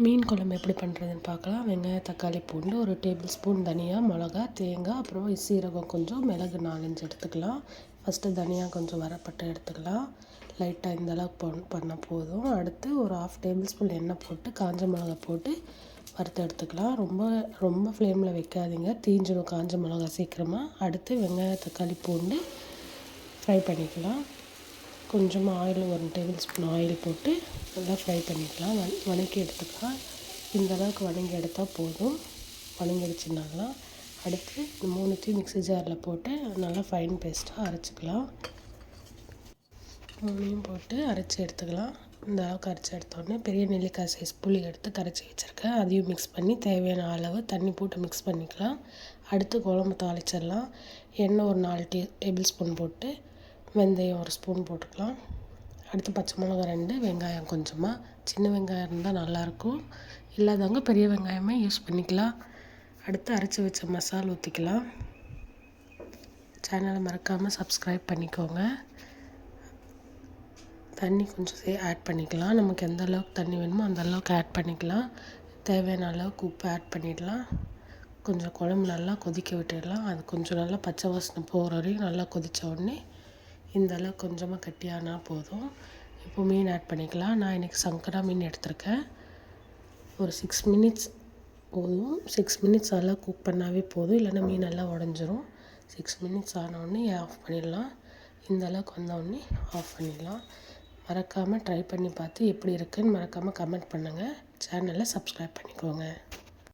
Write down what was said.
மீன் குழம்பு எப்படி பண்ணுறதுன்னு பார்க்கலாம். வெங்காயம், தக்காளி, பூண்டு, ஒரு டேபிள் ஸ்பூன் தனியா, மிளகா, தேங்காய், அப்புறம் சீரகம் கொஞ்சம், மிளகு 4, 5 எடுத்துக்கலாம். ஃபஸ்ட்டு தனியா கொஞ்சம் வரப்பட்டு எடுத்துக்கலாம். லைட்டாக இந்த அளவுக்கு பண்ணால் போதும். அடுத்து ஒரு 1/2 டேபிள் ஸ்பூன் எண்ணெய் போட்டு காஞ்ச மிளகா போட்டு வறுத்து எடுத்துக்கலாம். ரொம்ப ரொம்ப ஃப்ளேமில் வைக்காதீங்க, தீஞ்சிடும் காஞ்ச மிளகா சீக்கிரமாக. அடுத்து வெங்காயம், தக்காளி, பூண்டு ஃப்ரை பண்ணிக்கலாம். கொஞ்சமாக ஆயில், 1 டேபிள் ஸ்பூன் ஆயில் போட்டு நல்லா ஃப்ரை பண்ணிக்கலாம். வதக்கி எடுத்துக்கலாம். இந்த அளவுக்கு வதங்கி எடுத்தால் போதும். வதங்கிடுச்சுனால அடுத்து 3த்தையும் மிக்ஸி ஜாரில் போட்டு நல்லா ஃபைன் பேஸ்ட்டாக அரைச்சிக்கலாம். 3யும் போட்டு அரைச்சி எடுத்துக்கலாம். இந்த அளவுக்கு அரைச்சி எடுத்தோடனே பெரிய நெல்லிக்காய் சைஸ் புளி எடுத்து கரைச்சி வச்சுருக்கேன். அதையும் மிக்ஸ் பண்ணி தேவையான அளவு தண்ணி போட்டு மிக்ஸ் பண்ணிக்கலாம். அடுத்து குழம்பு தாளிச்சிடலாம். எண்ணெய் ஒரு 4 டேபிள் ஸ்பூன் போட்டு வெந்தயம் 1 ஸ்பூன் போட்டுக்கலாம். அடுத்து பச்சை மிளகா 2, வெங்காயம் கொஞ்சமாக, சின்ன வெங்காயம் இருந்தால் நல்லாயிருக்கும், இல்லாதவங்க பெரிய வெங்காயமே யூஸ் பண்ணிக்கலாம். அடுத்து அரைச்சி வச்ச மசாலா ஊற்றிக்கலாம். சேனலை மறக்காமல் சப்ஸ்கிரைப் பண்ணிக்கோங்க. தண்ணி கொஞ்சம் ஆட் பண்ணிக்கலாம். நமக்கு எந்த அளவுக்கு தண்ணி வேணுமோ அந்த அளவுக்கு ஆட் பண்ணிக்கலாம். தேவையான அளவுக்கு உப்பு ஆட் பண்ணிடலாம். கொஞ்சம் குழம்பு நல்லா கொதிக்க விட்டுடலாம். அது கொஞ்சம் நல்லா பச்சை வாசனை போகிற வரையும் நல்லா கொதித்த உடனே இந்த அளவுக்கு கொஞ்சமாக கட்டியானால் போதும். இப்போ மீன் ஆட் பண்ணிக்கலாம். நான் இன்றைக்கி சங்கரா மீன் எடுத்திருக்கேன். ஒரு 6 மினிட்ஸ் போதும். 6 மினிட்ஸ் நல்லா குக் பண்ணாவே போதும், இல்லைன்னா மீன் நல்லா உடஞ்சிரும். 6 மினிட்ஸ் ஆனவுடனே ஆஃப் பண்ணிடலாம். இந்த அளவுக்கு வந்தவுடனே ஆஃப் பண்ணிடலாம். மறக்காமல் ட்ரை பண்ணி பார்த்து எப்படி இருக்குதுன்னு மறக்காமல் கமெண்ட் பண்ணுங்கள். சேனலை சப்ஸ்கிரைப் பண்ணிக்கோங்க.